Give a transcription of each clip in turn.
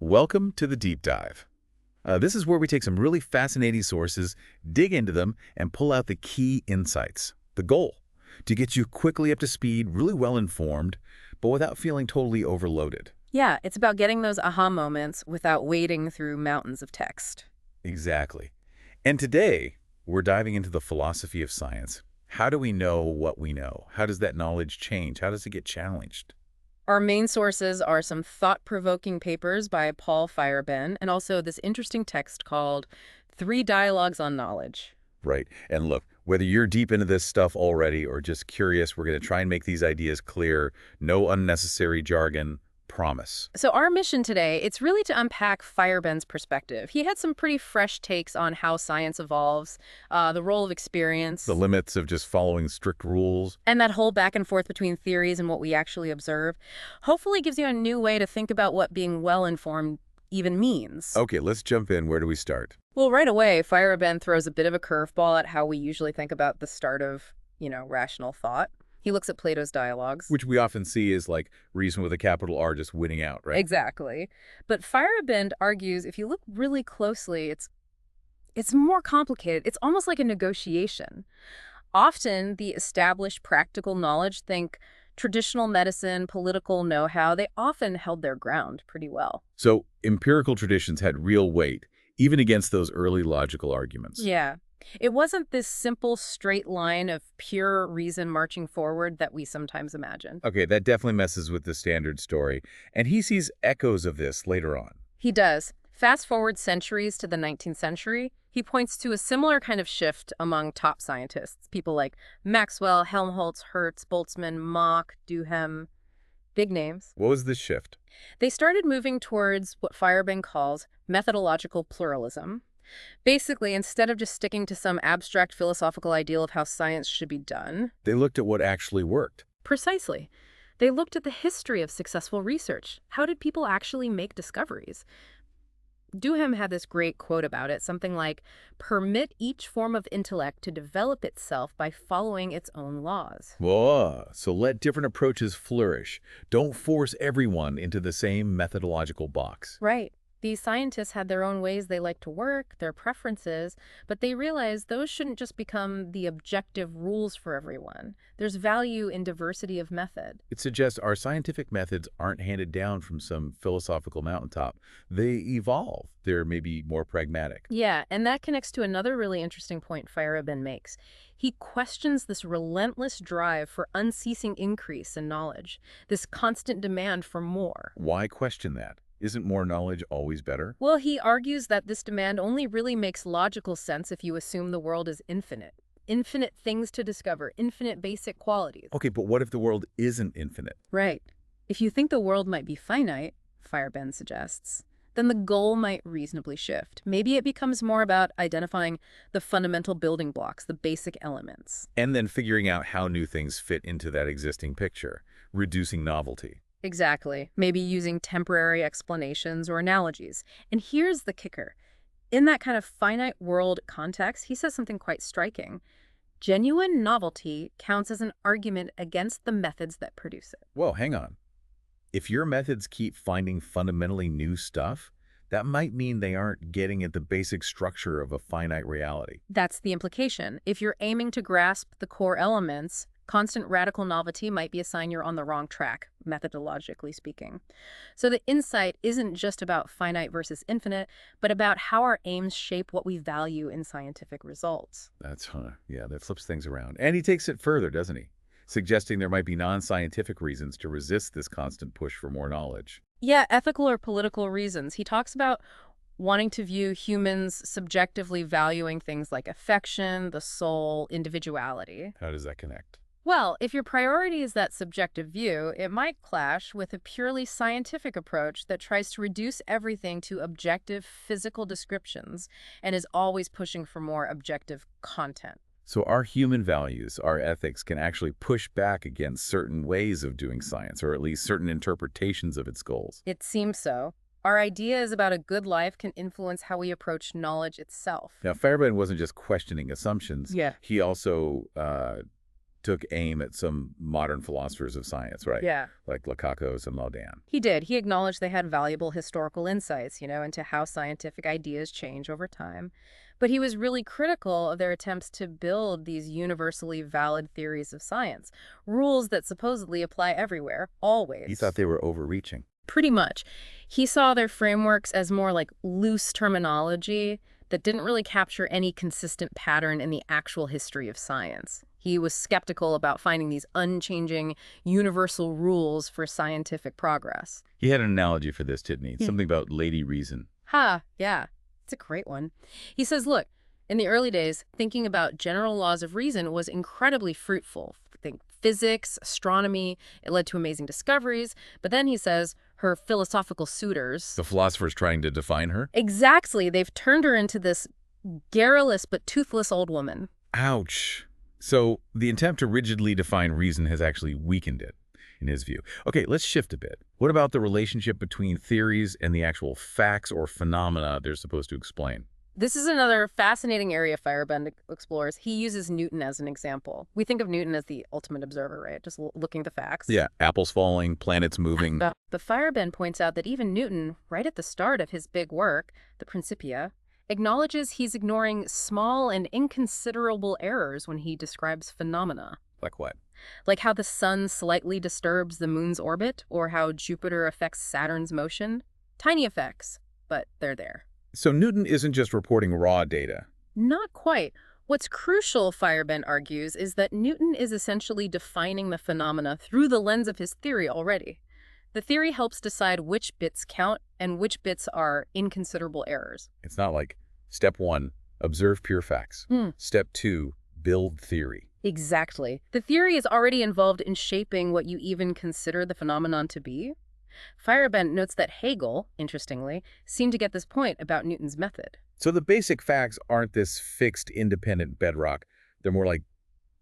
Welcome to the Deep Dive. This is where we take some really fascinating sources, dig into them, and pull out the key insights. The goal, to get you quickly up to speed, really well informed, but without feeling totally overloaded. Yeah, it's about getting those aha moments without wading through mountains of text. Exactly. And today, we're diving into the philosophy of science. How do we know what we know? How does that knowledge change? How does it get challenged? Our main sources are some thought-provoking papers by Paul Feyerabend and also this interesting text called Three Dialogues on Knowledge. Right. And look, whether you're deep into this stuff already or just curious, we're going to try and make these ideas clear. No unnecessary jargon. Promise. So our mission today, it's really to unpack Feyerabend's perspective. He had some pretty fresh takes on how science evolves, the role of experience. The limits of just following strict rules. And that whole back and forth between theories and what we actually observe. Hopefully gives you a new way to think about what being well-informed even means. Okay, let's jump in. Where do we start? Well, right away, Feyerabend throws a bit of a curveball at how we usually think about the start of, rational thought. He looks at Plato's dialogues. Which we often see as like reason with a capital R just winning out, right? Exactly. But Feyerabend argues if you look really closely, it's more complicated. It's almost like a negotiation. Often, the established practical knowledge, think traditional medicine, political know-how, they often held their ground pretty well. So empirical traditions had real weight, even against those early logical arguments. Yeah. It wasn't this simple straight line of pure reason marching forward that we sometimes imagine. Okay, that definitely messes with the standard story. And he sees echoes of this later on. He does. Fast forward centuries to the 19th century, he points to a similar kind of shift among top scientists, people like Maxwell, Helmholtz, Hertz, Boltzmann, Mach, Duhem, big names. What was this shift? They started moving towards what Feyerabend calls methodological pluralism. Basically, instead of just sticking to some abstract philosophical ideal of how science should be done, They looked at what actually worked. precisely, they looked at the history of successful research. How did people actually make discoveries? Duhem had this great quote about it, something like, "Permit each form of intellect to develop itself by following its own laws." Whoa, so let different approaches flourish. Don't force everyone into the same methodological box. Right. These scientists had their own ways they like to work, their preferences, but they realized those shouldn't just become the objective rules for everyone. There's value in diversity of method. It suggests our scientific methods aren't handed down from some philosophical mountaintop. They evolve. They're maybe more pragmatic. Yeah, and that connects to another really interesting point Feyerabend makes. He questions this relentless drive for unceasing increase in knowledge, this constant demand for more. Why question that? Isn't more knowledge always better? Well, he argues that this demand only really makes logical sense if you assume the world is infinite. Infinite things to discover, infinite basic qualities. Okay, but what if the world isn't infinite? Right. If you think the world might be finite, Feyerabend suggests, then the goal might reasonably shift. Maybe it becomes more about identifying the fundamental building blocks, the basic elements. And then figuring out how new things fit into that existing picture, reducing novelty. Exactly. Maybe using temporary explanations or analogies. And here's the kicker. In that kind of finite world context, he says something quite striking. Genuine novelty counts as an argument against the methods that produce it. Whoa, hang on. If your methods keep finding fundamentally new stuff, that might mean they aren't getting at the basic structure of a finite reality. That's the implication. If you're aiming to grasp the core elements, constant radical novelty might be a sign you're on the wrong track, methodologically speaking. So the insight isn't just about finite versus infinite, but about how our aims shape what we value in scientific results. Yeah, that flips things around. And he takes it further, doesn't he? Suggesting there might be non-scientific reasons to resist this constant push for more knowledge. Yeah, ethical or political reasons. He talks about wanting to view humans subjectively valuing things like affection, the soul, individuality. How does that connect? Well, if your priority is that subjective view, it might clash with a purely scientific approach that tries to reduce everything to objective physical descriptions and is always pushing for more objective content. So our human values, our ethics, can actually push back against certain ways of doing science, or at least certain interpretations of its goals. It seems so. Our ideas about a good life can influence how we approach knowledge itself. Now, Feyerabend wasn't just questioning assumptions. Yeah. He also took aim at some modern philosophers of science, right? Yeah. Like Lakatos and Ladan. He did. He acknowledged they had valuable historical insights, into how scientific ideas change over time. But he was really critical of their attempts to build these universally valid theories of science, rules that supposedly apply everywhere, always. He thought they were overreaching. Pretty much. He saw their frameworks as more like loose terminology that didn't really capture any consistent pattern in the actual history of science. He was skeptical about finding these unchanging, universal rules for scientific progress. He had an analogy for this, didn't he? Something about Lady Reason. Yeah. It's a great one. He says, look, in the early days, thinking about general laws of reason was incredibly fruitful. Think physics, astronomy, it led to amazing discoveries. But then he says her philosophical suitors... The philosophers trying to define her? Exactly. They've turned her into this garrulous but toothless old woman. Ouch. So the attempt to rigidly define reason has actually weakened it, in his view. Okay, let's shift a bit. What about the relationship between theories and the actual facts or phenomena they're supposed to explain? This is another fascinating area Feyerabend explores. He uses Newton as an example. We think of Newton as the ultimate observer, right? Just looking at the facts. Yeah, apples falling, planets moving. But Feyerabend points out that even Newton, right at the start of his big work, the Principia, acknowledges he's ignoring small and inconsiderable errors when he describes phenomena. Like what? Like how the sun slightly disturbs the moon's orbit, or how Jupiter affects Saturn's motion. Tiny effects, but they're there. So Newton isn't just reporting raw data. Not quite. What's crucial, Feyerabend argues, is that Newton is essentially defining the phenomena through the lens of his theory already. The theory helps decide which bits count and which bits are inconsiderable errors. It's not like step 1, observe pure facts. Step 2, build theory. Exactly. The theory is already involved in shaping what you even consider the phenomenon to be. Feyerabend notes that Hegel, interestingly, seemed to get this point about Newton's method. So the basic facts aren't this fixed, independent bedrock. They're more like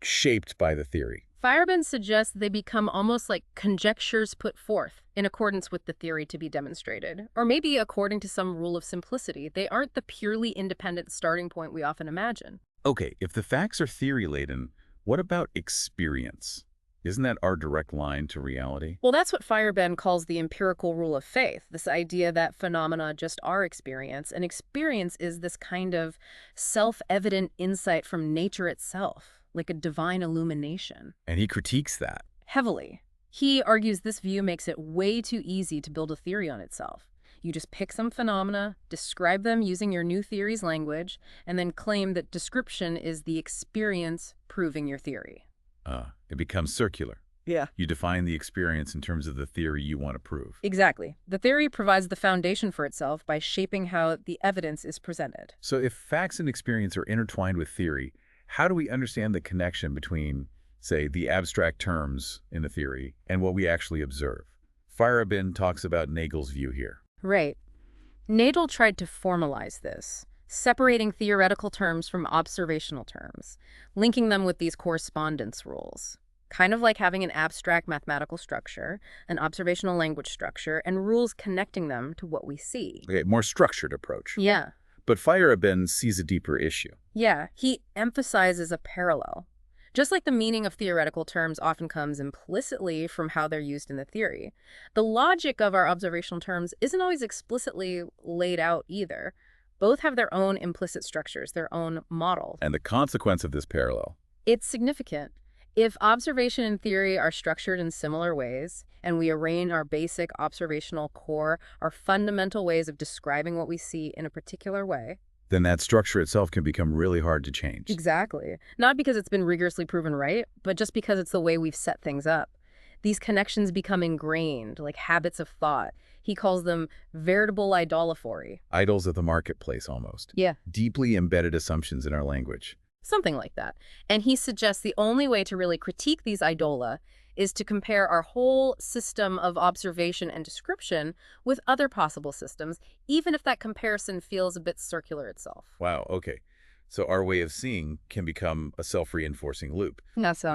shaped by the theory. Feyerabend suggests they become almost like conjectures put forth in accordance with the theory to be demonstrated. Or maybe according to some rule of simplicity. They aren't the purely independent starting point we often imagine. Okay, if the facts are theory-laden, what about experience? Isn't that our direct line to reality? Well, that's what Feyerabend calls the empirical rule of faith, this idea that phenomena just are experience, and experience is this kind of self-evident insight from nature itself, like a divine illumination. And he critiques that. Heavily. He argues this view makes it way too easy to build a theory on itself. You just pick some phenomena, describe them using your new theory's language, and then claim that description is the experience proving your theory. It becomes circular. Yeah. You define the experience in terms of the theory you want to prove. Exactly. The theory provides the foundation for itself by shaping how the evidence is presented. So if facts and experience are intertwined with theory, how do we understand the connection between, say, the abstract terms in a theory and what we actually observe? Feyerabend talks about Nagel's view here. Right. Nagel tried to formalize this, separating theoretical terms from observational terms, linking them with these correspondence rules. Kind of like having an abstract mathematical structure, an observational language structure, and rules connecting them to what we see. Okay, more structured approach. Yeah. But Feyerabend sees a deeper issue. Yeah, he emphasizes a parallel. Just like the meaning of theoretical terms often comes implicitly from how they're used in the theory, the logic of our observational terms isn't always explicitly laid out either. Both have their own implicit structures, their own model. And the consequence of this parallel? It's significant. If observation and theory are structured in similar ways, and we arrange our basic observational core, our fundamental ways of describing what we see in a particular way, then that structure itself can become really hard to change. Exactly. Not because it's been rigorously proven right, but just because it's the way we've set things up. These connections become ingrained, like habits of thought. He calls them veritable idolophory. Idols of the marketplace, almost. Yeah. Deeply embedded assumptions in our language. Something like that. And he suggests the only way to really critique these idola is to compare our whole system of observation and description with other possible systems, even if that comparison feels a bit circular itself. Wow, okay. So our way of seeing can become a self-reinforcing loop. That's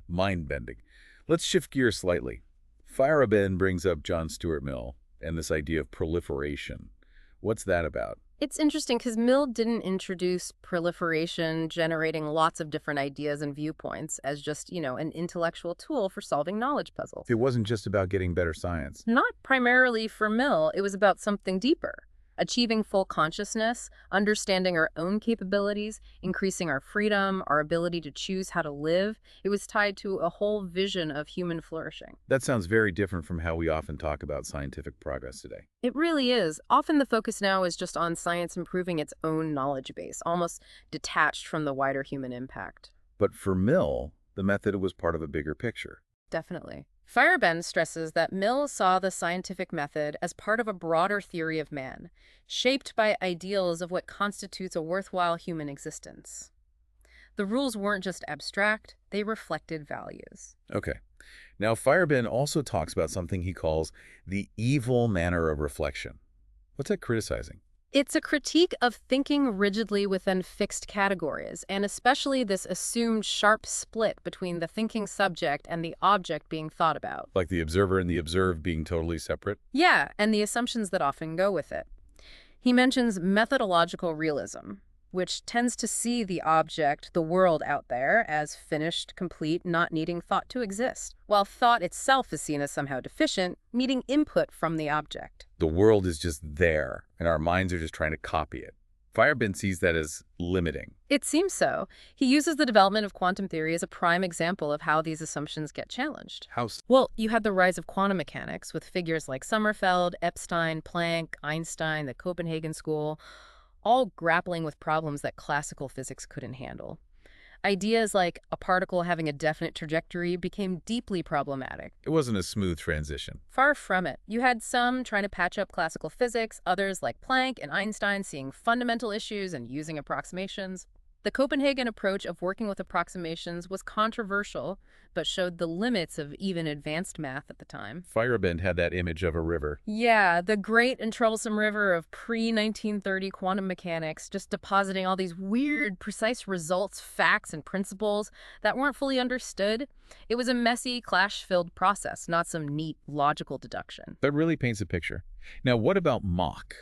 mind-bending. Let's shift gears slightly. Feyerabend brings up John Stuart Mill and this idea of proliferation. What's that about? It's interesting because Mill didn't introduce proliferation, generating lots of different ideas and viewpoints as just, an intellectual tool for solving knowledge puzzles. It wasn't just about getting better science. Not primarily for Mill, it was about something deeper. Achieving full consciousness, understanding our own capabilities, increasing our freedom, our ability to choose how to live. It was tied to a whole vision of human flourishing. That sounds very different from how we often talk about scientific progress today. It really is. Often the focus now is just on science improving its own knowledge base, almost detached from the wider human impact. But for Mill, the method was part of a bigger picture. Definitely. Feyerabend stresses that Mill saw the scientific method as part of a broader theory of man, shaped by ideals of what constitutes a worthwhile human existence. The rules weren't just abstract, they reflected values. Okay. Now, Feyerabend also talks about something he calls the evil manner of reflection. What's that criticizing? It's a critique of thinking rigidly within fixed categories, and especially this assumed sharp split between the thinking subject and the object being thought about. Like the observer and the observed being totally separate? Yeah, and the assumptions that often go with it. He mentions methodological realism, which tends to see the object, the world out there, as finished, complete, not needing thought to exist, while thought itself is seen as somehow deficient, needing input from the object. The world is just there, and our minds are just trying to copy it. Feyerabend sees that as limiting. It seems so. He uses the development of quantum theory as a prime example of how these assumptions get challenged. How? Well, you had the rise of quantum mechanics with figures like Sommerfeld, Epstein, Planck, Einstein, the Copenhagen School, all grappling with problems that classical physics couldn't handle. Ideas like a particle having a definite trajectory became deeply problematic. It wasn't a smooth transition. Far from it. You had some trying to patch up classical physics, others like Planck and Einstein seeing fundamental issues and using approximations. The Copenhagen approach of working with approximations was controversial, but showed the limits of even advanced math at the time. Feyerabend had that image of a river. Yeah, the great and troublesome river of pre-1930 quantum mechanics, just depositing all these weird, precise results, facts, and principles that weren't fully understood. It was a messy, clash-filled process, not some neat, logical deduction. That really paints a picture. Now, what about Mach?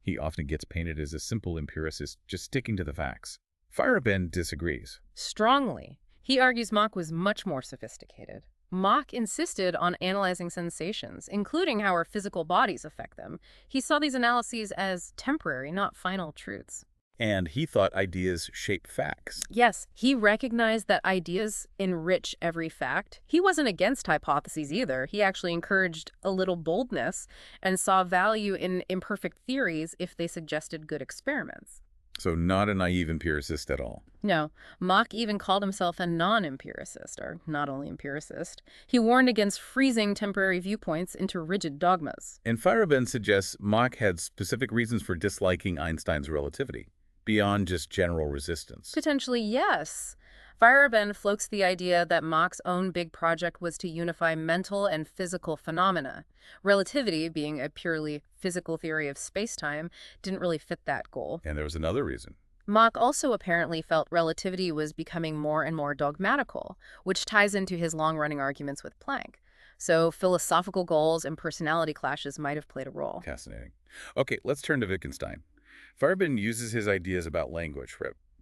He often gets painted as a simple empiricist, just sticking to the facts. Feyerabend disagrees. Strongly. He argues Mach was much more sophisticated. Mach insisted on analyzing sensations, including how our physical bodies affect them. He saw these analyses as temporary, not final truths. And he thought ideas shape facts. Yes, he recognized that ideas enrich every fact. He wasn't against hypotheses either. He actually encouraged a little boldness and saw value in imperfect theories if they suggested good experiments. So not a naive empiricist at all. No, Mach even called himself a non-empiricist, or not only empiricist. He warned against freezing temporary viewpoints into rigid dogmas. And Feyerabend suggests Mach had specific reasons for disliking Einstein's relativity, beyond just general resistance. Potentially, yes. Feyerabend floats the idea that Mach's own big project was to unify mental and physical phenomena. Relativity, being a purely physical theory of space-time, didn't really fit that goal. And there was another reason. Mach also apparently felt relativity was becoming more and more dogmatical, which ties into his long-running arguments with Planck. So philosophical goals and personality clashes might have played a role. Fascinating. Okay, let's turn to Wittgenstein. Feyerabend uses his ideas about language,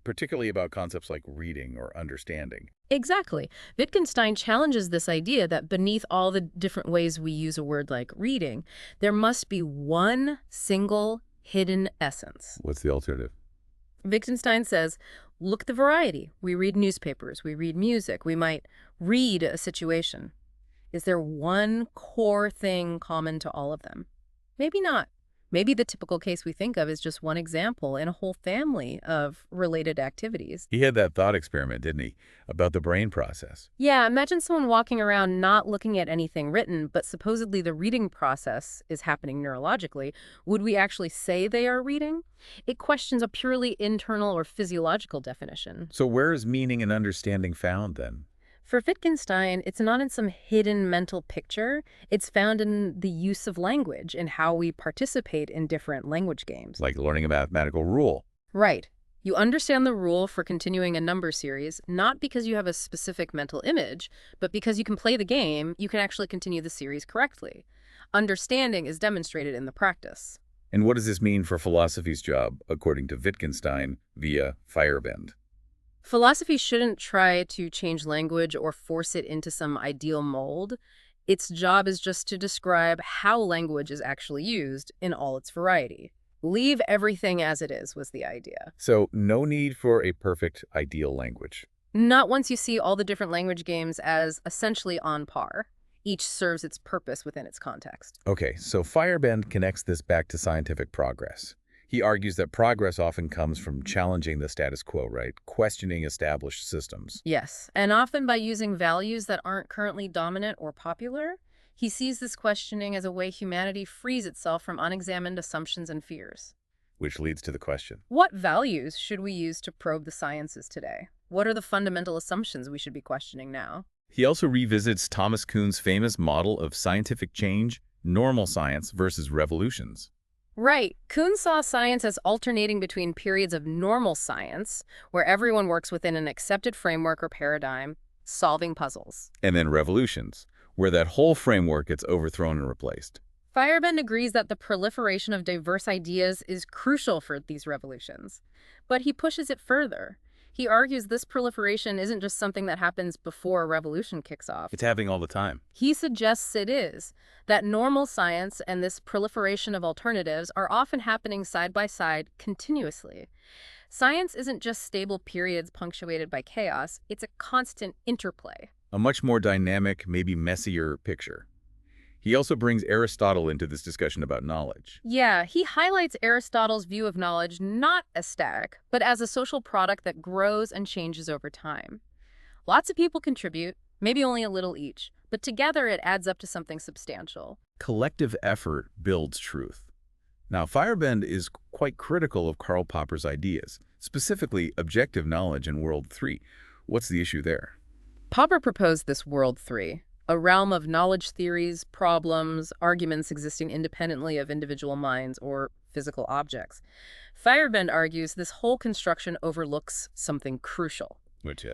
particularly about concepts like reading or understanding. Exactly. Wittgenstein challenges this idea that beneath all the different ways we use a word like reading, there must be one single hidden essence. What's the alternative? Wittgenstein says, look at the variety. We read newspapers, we read music, we might read a situation. Is there one core thing common to all of them? Maybe not. Maybe the typical case we think of is just one example in a whole family of related activities. He had that thought experiment, didn't he, about the brain process? Yeah, imagine someone walking around not looking at anything written, but supposedly the reading process is happening neurologically. Would we actually say they are reading? It questions a purely internal or physiological definition. So where is meaning and understanding found then? For Wittgenstein, it's not in some hidden mental picture. It's found in the use of language and how we participate in different language games. Like learning a mathematical rule. Right. You understand the rule for continuing a number series, not because you have a specific mental image, but because you can play the game, you can actually continue the series correctly. Understanding is demonstrated in the practice. And what does this mean for philosophy's job, according to Wittgenstein via Feyerabend? Philosophy shouldn't try to change language or force it into some ideal mold. Its job is just to describe how language is actually used in all its variety. Leave everything as it is was the idea. So no need for a perfect ideal language. Not once you see all the different language games as essentially on par. Each serves its purpose within its context. Okay, so Feyerabend connects this back to scientific progress. He argues that progress often comes from challenging the status quo, right? Questioning established systems. Yes, and often by using values that aren't currently dominant or popular. He sees this questioning as a way humanity frees itself from unexamined assumptions and fears. Which leads to the question. What values should we use to probe the sciences today? What are the fundamental assumptions we should be questioning now? He also revisits Thomas Kuhn's famous model of scientific change, normal science versus revolutions. Right. Kuhn saw science as alternating between periods of normal science, where everyone works within an accepted framework or paradigm, solving puzzles. And then revolutions, where that whole framework gets overthrown and replaced. Feyerabend agrees that the proliferation of diverse ideas is crucial for these revolutions, but he pushes it further. He argues this proliferation isn't just something that happens before a revolution kicks off. It's happening all the time. He suggests it is, that normal science and this proliferation of alternatives are often happening side by side continuously. Science isn't just stable periods punctuated by chaos, it's a constant interplay. A much more dynamic, maybe messier picture. He also brings Aristotle into this discussion about knowledge. Yeah, he highlights Aristotle's view of knowledge not as static, but as a social product that grows and changes over time. Lots of people contribute, maybe only a little each, but together it adds up to something substantial. Collective effort builds truth. Now, Feyerabend is quite critical of Karl Popper's ideas, specifically objective knowledge in World 3. What's the issue there? Popper proposed this World 3, a realm of knowledge theories, problems, arguments existing independently of individual minds or physical objects. Feyerabend argues this whole construction overlooks something crucial.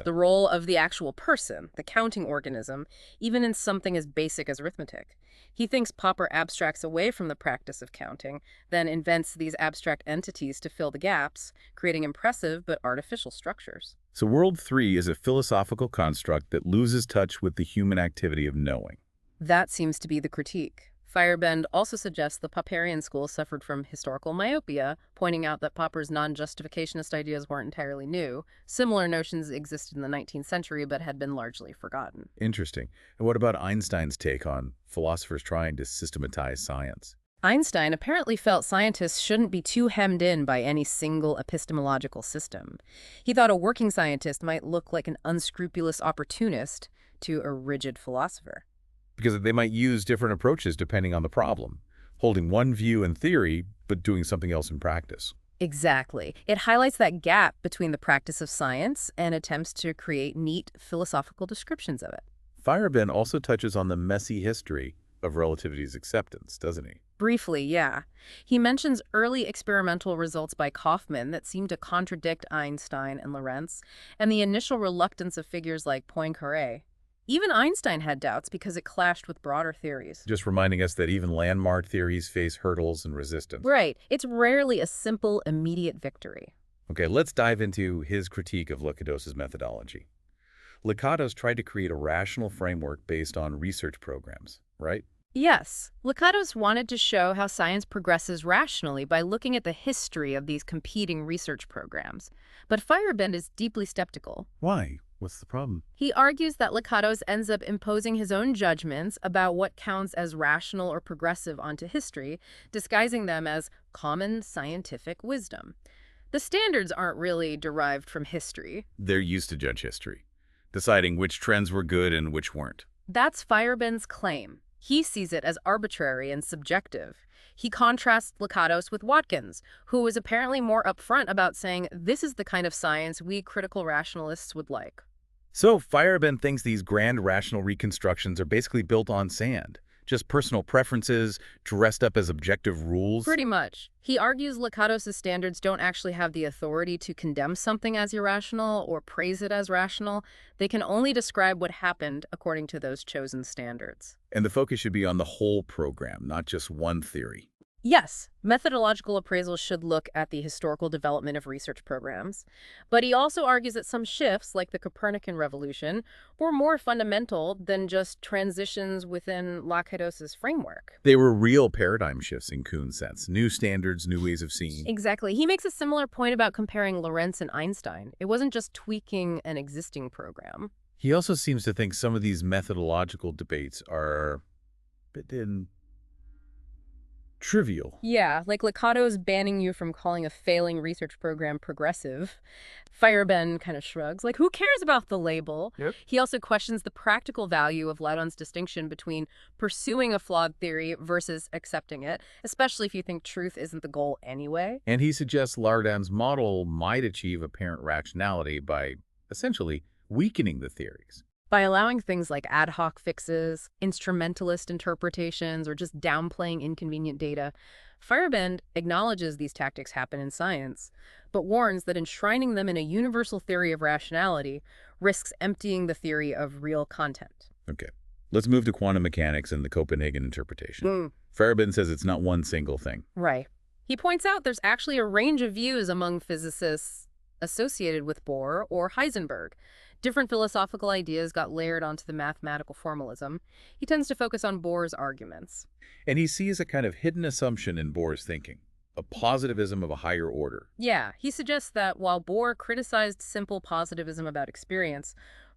The role of the actual person, the counting organism, even in something as basic as arithmetic. He thinks Popper abstracts away from the practice of counting, then invents these abstract entities to fill the gaps, creating impressive but artificial structures. So World 3 is a philosophical construct that loses touch with the human activity of knowing. That seems to be the critique. Feyerabend also suggests the Popperian school suffered from historical myopia, pointing out that Popper's non-justificationist ideas weren't entirely new. Similar notions existed in the 19th century but had been largely forgotten. Interesting. And what about Einstein's take on philosophers trying to systematize science? Einstein apparently felt scientists shouldn't be too hemmed in by any single epistemological system. He thought a working scientist might look like an unscrupulous opportunist to a rigid philosopher. Because they might use different approaches depending on the problem, holding one view in theory, but doing something else in practice. Exactly. It highlights that gap between the practice of science and attempts to create neat philosophical descriptions of it. Feyerabend also touches on the messy history of relativity's acceptance, doesn't he? Briefly, yeah. He mentions early experimental results by Kaufmann that seem to contradict Einstein and Lorentz, and the initial reluctance of figures like Poincaré. Even Einstein had doubts because it clashed with broader theories. Just reminding us that even landmark theories face hurdles and resistance. Right. It's rarely a simple, immediate victory. Okay, let's dive into his critique of Lakatos' methodology. Lakatos tried to create a rational framework based on research programs, right? Yes. Lakatos wanted to show how science progresses rationally by looking at the history of these competing research programs. But Feyerabend is deeply skeptical. Why? What's the problem? He argues that Lakatos ends up imposing his own judgments about what counts as rational or progressive onto history, disguising them as common scientific wisdom. The standards aren't really derived from history. They're used to judge history, deciding which trends were good and which weren't. That's Feyerabend's claim. He sees it as arbitrary and subjective. He contrasts Lakatos with Watkins, who was apparently more upfront about saying, this is the kind of science we critical rationalists would like. So Feyerabend thinks these grand rational reconstructions are basically built on sand, just personal preferences dressed up as objective rules. Pretty much. He argues Lakatos' standards don't actually have the authority to condemn something as irrational or praise it as rational. They can only describe what happened according to those chosen standards. And the focus should be on the whole program, not just one theory. Yes, methodological appraisal should look at the historical development of research programs. But he also argues that some shifts, like the Copernican revolution, were more fundamental than just transitions within Lakatos's framework. They were real paradigm shifts in Kuhn's sense, new standards, new ways of seeing. Exactly. He makes a similar point about comparing Lorentz and Einstein. It wasn't just tweaking an existing program. He also seems to think some of these methodological debates are a bit trivial. Yeah, like Lakatos banning you from calling a failing research program progressive. Feyerabend kind of shrugs, like, who cares about the label? Yep. He also questions the practical value of Ladon's distinction between pursuing a flawed theory versus accepting it, especially if you think truth isn't the goal anyway. And he suggests Lardon's model might achieve apparent rationality by, essentially, weakening the theories. By allowing things like ad hoc fixes, instrumentalist interpretations, or just downplaying inconvenient data, Feyerabend acknowledges these tactics happen in science, but warns that enshrining them in a universal theory of rationality risks emptying the theory of real content. Okay, let's move to quantum mechanics and the Copenhagen interpretation. Feyerabend says it's not one single thing. Right. He points out there's actually a range of views among physicists associated with Bohr or Heisenberg. Different philosophical ideas got layered onto the mathematical formalism. He tends to focus on Bohr's arguments. And he sees a kind of hidden assumption in Bohr's thinking, a positivism of a higher order. Yeah, he suggests that while Bohr criticized simple positivism about experience,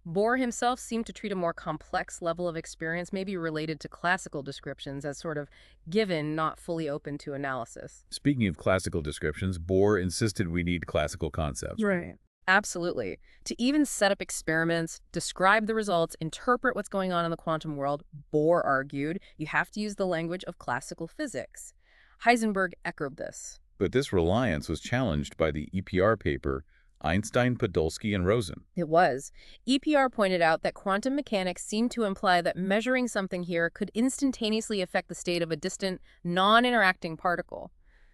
Bohr himself seemed to treat a more complex level of experience, maybe related to classical descriptions, as sort of given, not fully open to analysis. Speaking of classical descriptions, Bohr insisted we need classical concepts. Right. Absolutely. To even set up experiments, describe the results, interpret what's going on in the quantum world, Bohr argued, you have to use the language of classical physics. Heisenberg echoed this. But this reliance was challenged by the EPR paper, Einstein, Podolsky, and Rosen. It was. EPR pointed out that quantum mechanics seemed to imply that measuring something here could instantaneously affect the state of a distant, non-interacting particle.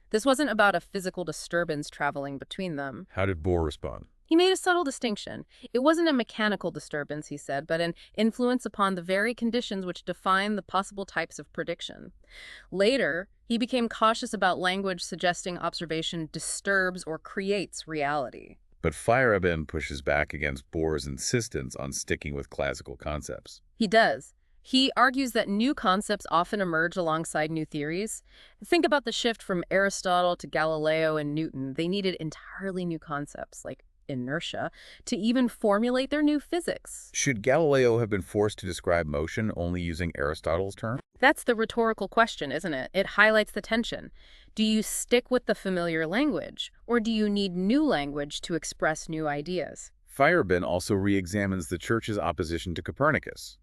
This wasn't about a physical disturbance traveling between them. How did Bohr respond? He made a subtle distinction. It wasn't a mechanical disturbance, he said, but an influence upon the very conditions which define the possible types of prediction. Later, he became cautious about language suggesting observation disturbs or creates reality. But Feyerabend pushes back against Bohr's insistence on sticking with classical concepts. He does. He argues that new concepts often emerge alongside new theories. Think about the shift from Aristotle to Galileo and Newton. They needed entirely new concepts, like inertia, to even formulate their new physics. Should Galileo have been forced to describe motion only using Aristotle's term? That's the rhetorical question, isn't it? It highlights the tension. Do you stick with the familiar language, or do you need new language to express new ideas? Feyerabend also re-examines the Church's opposition to Copernicus.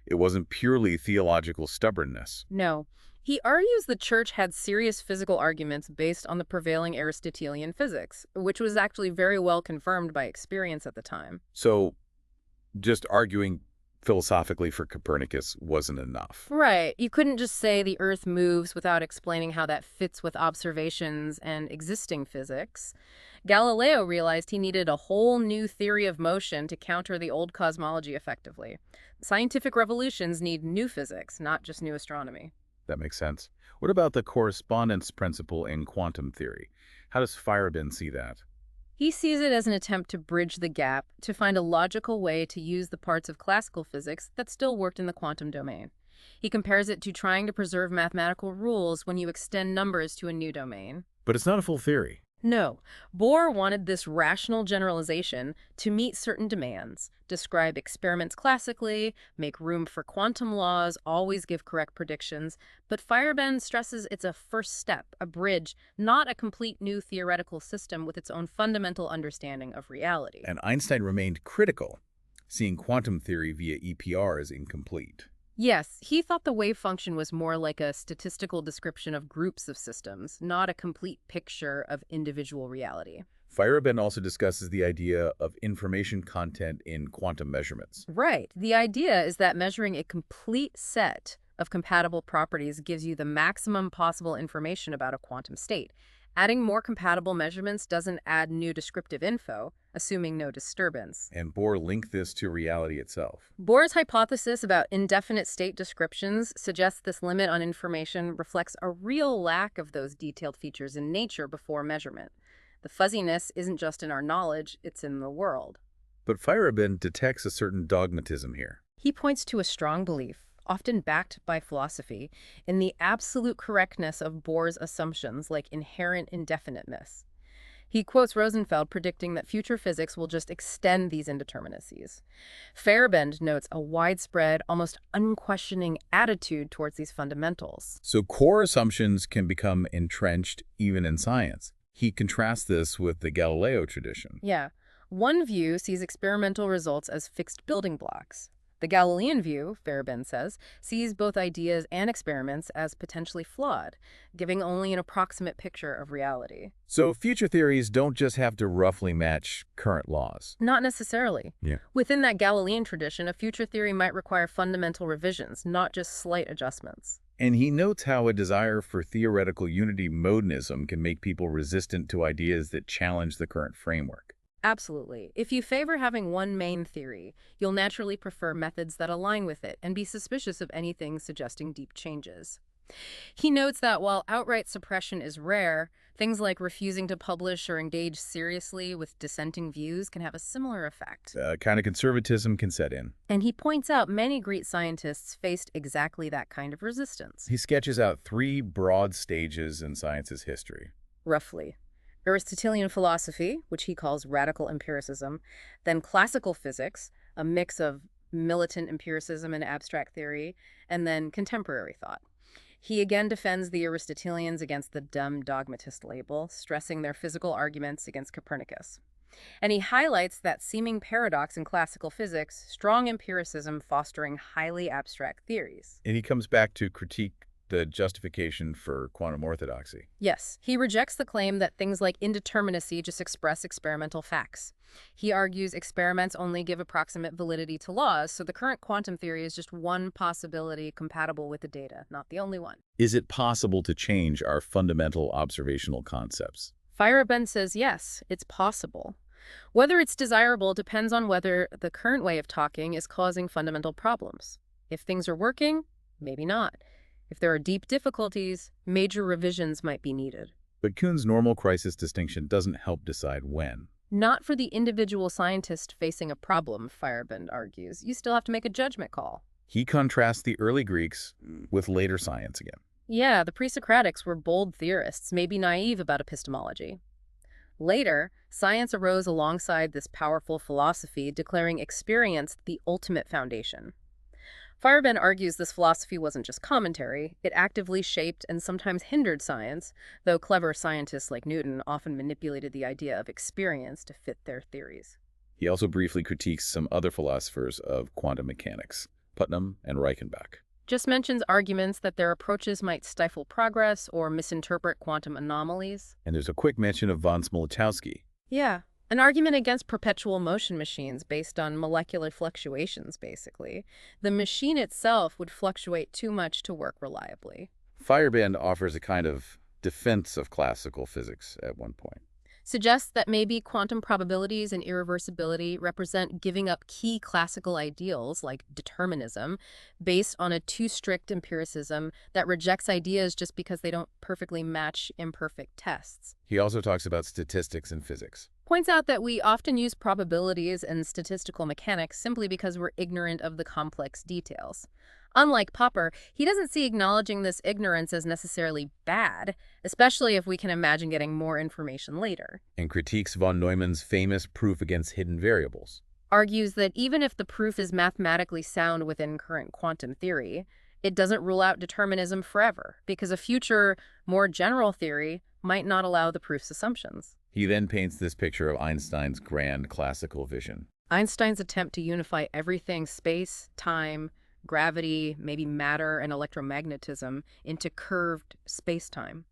It wasn't purely theological stubbornness. No. He argues the Church had serious physical arguments based on the prevailing Aristotelian physics, which was actually very well confirmed by experience at the time. So, just arguing philosophically for Copernicus wasn't enough. Right. You couldn't just say the Earth moves without explaining how that fits with observations and existing physics. Galileo realized he needed a whole new theory of motion to counter the old cosmology effectively. Scientific revolutions need new physics, not just new astronomy. That makes sense. What about the correspondence principle in quantum theory? How does Feyerabend see that? He sees it as an attempt to bridge the gap, to find a logical way to use the parts of classical physics that still worked in the quantum domain. He compares it to trying to preserve mathematical rules when you extend numbers to a new domain. But it's not a full theory. No, Bohr wanted this rational generalization to meet certain demands, describe experiments classically, make room for quantum laws, always give correct predictions, but Feyerabend stresses it's a first step, a bridge, not a complete new theoretical system with its own fundamental understanding of reality. And Einstein remained critical, seeing quantum theory via EPR as incomplete. Yes, he thought the wave function was more like a statistical description of groups of systems, not a complete picture of individual reality. Feyerabend also discusses the idea of information content in quantum measurements. Right. The idea is that measuring a complete set of compatible properties gives you the maximum possible information about a quantum state. Adding more compatible measurements doesn't add new descriptive info, assuming no disturbance. And Bohr linked this to reality itself. Bohr's hypothesis about indefinite state descriptions suggests this limit on information reflects a real lack of those detailed features in nature before measurement. The fuzziness isn't just in our knowledge, it's in the world. But Feyerabend detects a certain dogmatism here. He points to a strong belief, often backed by philosophy, in the absolute correctness of Bohr's assumptions like inherent indefiniteness. He quotes Rosenfeld predicting that future physics will just extend these indeterminacies. Feyerabend notes a widespread, almost unquestioning attitude towards these fundamentals. So core assumptions can become entrenched even in science. He contrasts this with the Galileo tradition. Yeah. One view sees experimental results as fixed building blocks. The Galilean view, Feyerabend says, sees both ideas and experiments as potentially flawed, giving only an approximate picture of reality. So future theories don't just have to roughly match current laws. Not necessarily. Yeah. Within that Galilean tradition, a future theory might require fundamental revisions, not just slight adjustments. And he notes how a desire for theoretical unity monism can make people resistant to ideas that challenge the current framework. Absolutely. If you favor having one main theory, you'll naturally prefer methods that align with it and be suspicious of anything suggesting deep changes. He notes that while outright suppression is rare, things like refusing to publish or engage seriously with dissenting views can have a similar effect. Kind of conservatism can set in. And he points out many Greek scientists faced exactly that kind of resistance. He sketches out 3 broad stages in science's history. Roughly. Aristotelian philosophy, which he calls radical empiricism, then classical physics, a mix of militant empiricism and abstract theory, and then contemporary thought. He again defends the Aristotelians against the dumb dogmatist label, stressing their physical arguments against Copernicus. And he highlights that seeming paradox in classical physics, strong empiricism fostering highly abstract theories. And he comes back to critique the justification for quantum orthodoxy. Yes, he rejects the claim that things like indeterminacy just express experimental facts. He argues experiments only give approximate validity to laws, so the current quantum theory is just one possibility compatible with the data, not the only one. Is it possible to change our fundamental observational concepts? Feyerabend says yes, it's possible. Whether it's desirable depends on whether the current way of talking is causing fundamental problems. If things are working, maybe not. If there are deep difficulties, major revisions might be needed. But Kuhn's normal crisis distinction doesn't help decide when. Not for the individual scientist facing a problem, Feyerabend argues. You still have to make a judgment call. He contrasts the early Greeks with later science again. Yeah, the pre-Socratics were bold theorists, maybe naive about epistemology. Later, science arose alongside this powerful philosophy, declaring experience the ultimate foundation. Feyerabend argues this philosophy wasn't just commentary, it actively shaped and sometimes hindered science, though clever scientists like Newton often manipulated the idea of experience to fit their theories. He also briefly critiques some other philosophers of quantum mechanics, Putnam and Reichenbach. Just mentions arguments that their approaches might stifle progress or misinterpret quantum anomalies. And there's a quick mention of von Smoluchowski. Yeah. An argument against perpetual motion machines based on molecular fluctuations, basically. The machine itself would fluctuate too much to work reliably. Feyerabend offers a kind of defense of classical physics at one point. Suggests that maybe quantum probabilities and irreversibility represent giving up key classical ideals like determinism based on a too strict empiricism that rejects ideas just because they don't perfectly match imperfect tests. He also talks about statistics in physics. Points out that we often use probabilities and statistical mechanics simply because we're ignorant of the complex details. Unlike Popper, he doesn't see acknowledging this ignorance as necessarily bad, especially if we can imagine getting more information later. And critiques von Neumann's famous proof against hidden variables. Argues that even if the proof is mathematically sound within current quantum theory, it doesn't rule out determinism forever, because a future, more general theory might not allow the proof's assumptions. He then paints this picture of Einstein's grand classical vision. Einstein's attempt to unify everything, space, time, gravity, maybe matter and electromagnetism, into curved space-time.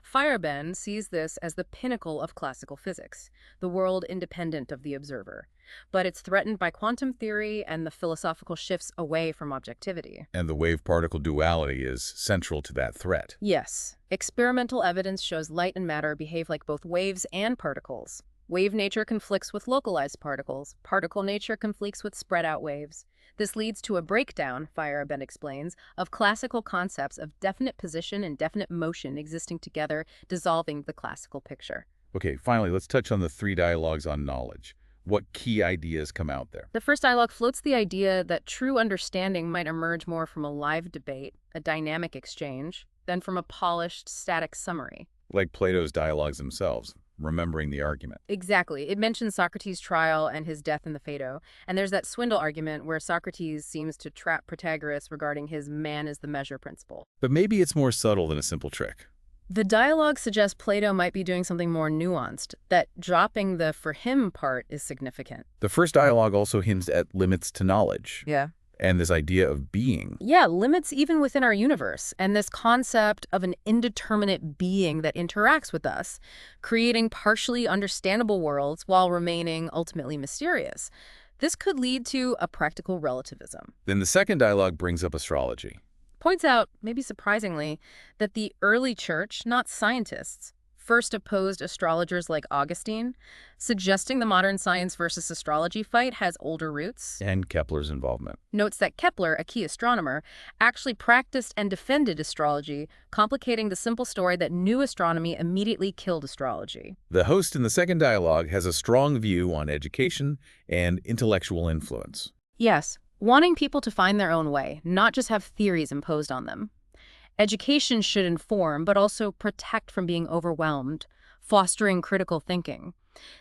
Feyerabend sees this as the pinnacle of classical physics, the world independent of the observer. But it's threatened by quantum theory and the philosophical shifts away from objectivity. And the wave-particle duality is central to that threat. Yes, experimental evidence shows light and matter behave like both waves and particles. Wave nature conflicts with localized particles. Particle nature conflicts with spread-out waves. This leads to a breakdown, Feyerabend explains, of classical concepts of definite position and definite motion existing together, dissolving the classical picture. Okay, finally, let's touch on the 3 dialogues on knowledge. What key ideas come out there? The first dialogue floats the idea that true understanding might emerge more from a live debate, a dynamic exchange, than from a polished, static summary. Like Plato's dialogues themselves, remembering the argument. Exactly. It mentions Socrates' trial and his death in the Phaedo. And there's that swindle argument where Socrates seems to trap Protagoras regarding his man is the measure principle. But maybe it's more subtle than a simple trick. The dialogue suggests Plato might be doing something more nuanced, that dropping the for him part is significant. The first dialogue also hints at limits to knowledge. Yeah. And this idea of being. Yeah, limits even within our universe, and this concept of an indeterminate being that interacts with us, creating partially understandable worlds while remaining ultimately mysterious. This could lead to a practical relativism. Then the second dialogue brings up astrology. Points out, maybe surprisingly, that the early church, not scientists, first opposed astrologers like Augustine, suggesting the modern science versus astrology fight has older roots. And Kepler's involvement. Notes that Kepler, a key astronomer, actually practiced and defended astrology, complicating the simple story that new astronomy immediately killed astrology. The host in the second dialogue has a strong view on education and intellectual influence. Yes, wanting people to find their own way, not just have theories imposed on them. Education should inform, but also protect from being overwhelmed, fostering critical thinking.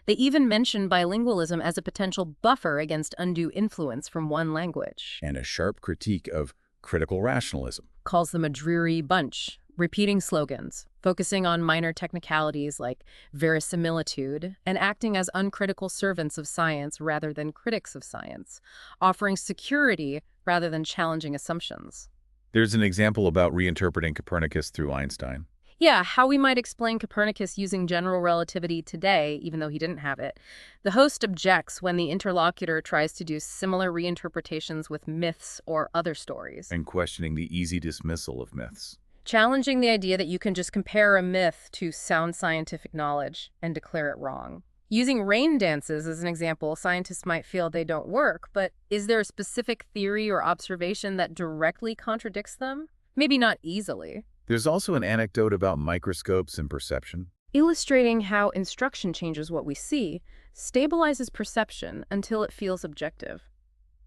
They even mention bilingualism as a potential buffer against undue influence from one language. And a sharp critique of critical rationalism. Calls them a dreary bunch, repeating slogans, focusing on minor technicalities like verisimilitude, and acting as uncritical servants of science rather than critics of science, offering security rather than challenging assumptions. There's an example about reinterpreting Copernicus through Einstein. Yeah, how we might explain Copernicus using general relativity today, even though he didn't have it. The host objects when the interlocutor tries to do similar reinterpretations with myths or other stories. And questioning the easy dismissal of myths. Challenging the idea that you can just compare a myth to sound scientific knowledge and declare it wrong. Using rain dances as an example, scientists might feel they don't work, but is there a specific theory or observation that directly contradicts them? Maybe not easily. There's also an anecdote about microscopes and perception. Illustrating how instruction changes what we see, stabilizes perception until it feels objective,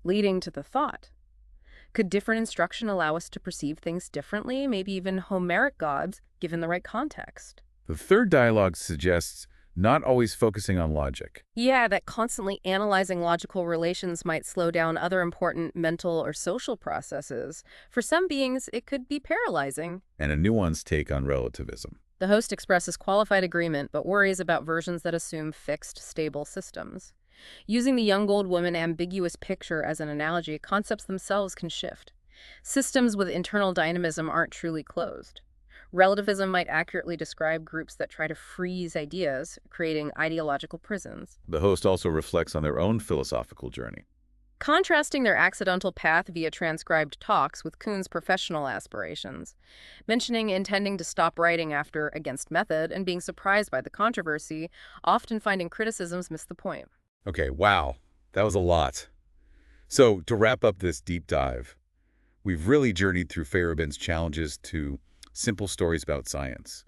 leading to the thought. Could different instruction allow us to perceive things differently, maybe even Homeric gods, given the right context? The third dialogue suggests not always focusing on logic. Yeah, that constantly analyzing logical relations might slow down other important mental or social processes. For some beings, it could be paralyzing. And a nuanced take on relativism. The host expresses qualified agreement, but worries about versions that assume fixed, stable systems. Using the young old woman ambiguous picture as an analogy, concepts themselves can shift. Systems with internal dynamism aren't truly closed. Relativism might accurately describe groups that try to freeze ideas, creating ideological prisons. The host also reflects on their own philosophical journey. Contrasting their accidental path via transcribed talks with Kuhn's professional aspirations, mentioning intending to stop writing after Against Method and being surprised by the controversy, often finding criticisms miss the point. Okay, wow, that was a lot. So, to wrap up this deep dive, we've really journeyed through Feyerabend's challenges to simple stories about science,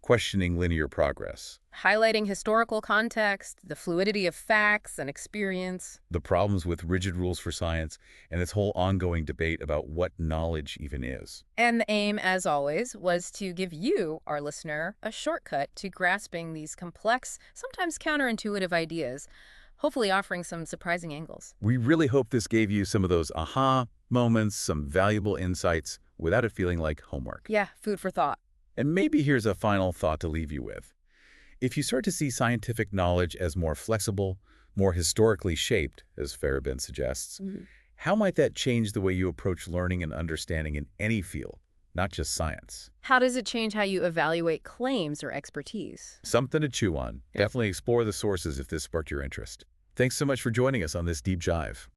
questioning linear progress, Highlighting historical context, the fluidity of facts and experience. the problems with rigid rules for science, and this whole ongoing debate about what knowledge even is. And the aim, as always, was to give you, our listener, a shortcut to grasping these complex, sometimes counterintuitive ideas, hopefully offering some surprising angles. We really hope this gave you some of those aha moments, some valuable insights, without it feeling like homework. Yeah, food for thought. And maybe here's a final thought to leave you with. If you start to see scientific knowledge as more flexible, more historically shaped, as Feyerabend suggests, how might that change the way you approach learning and understanding in any field? not just science. How does it change how you evaluate claims or expertise? Something to chew on. Definitely explore the sources if this sparked your interest. Thanks so much for joining us on this deep dive.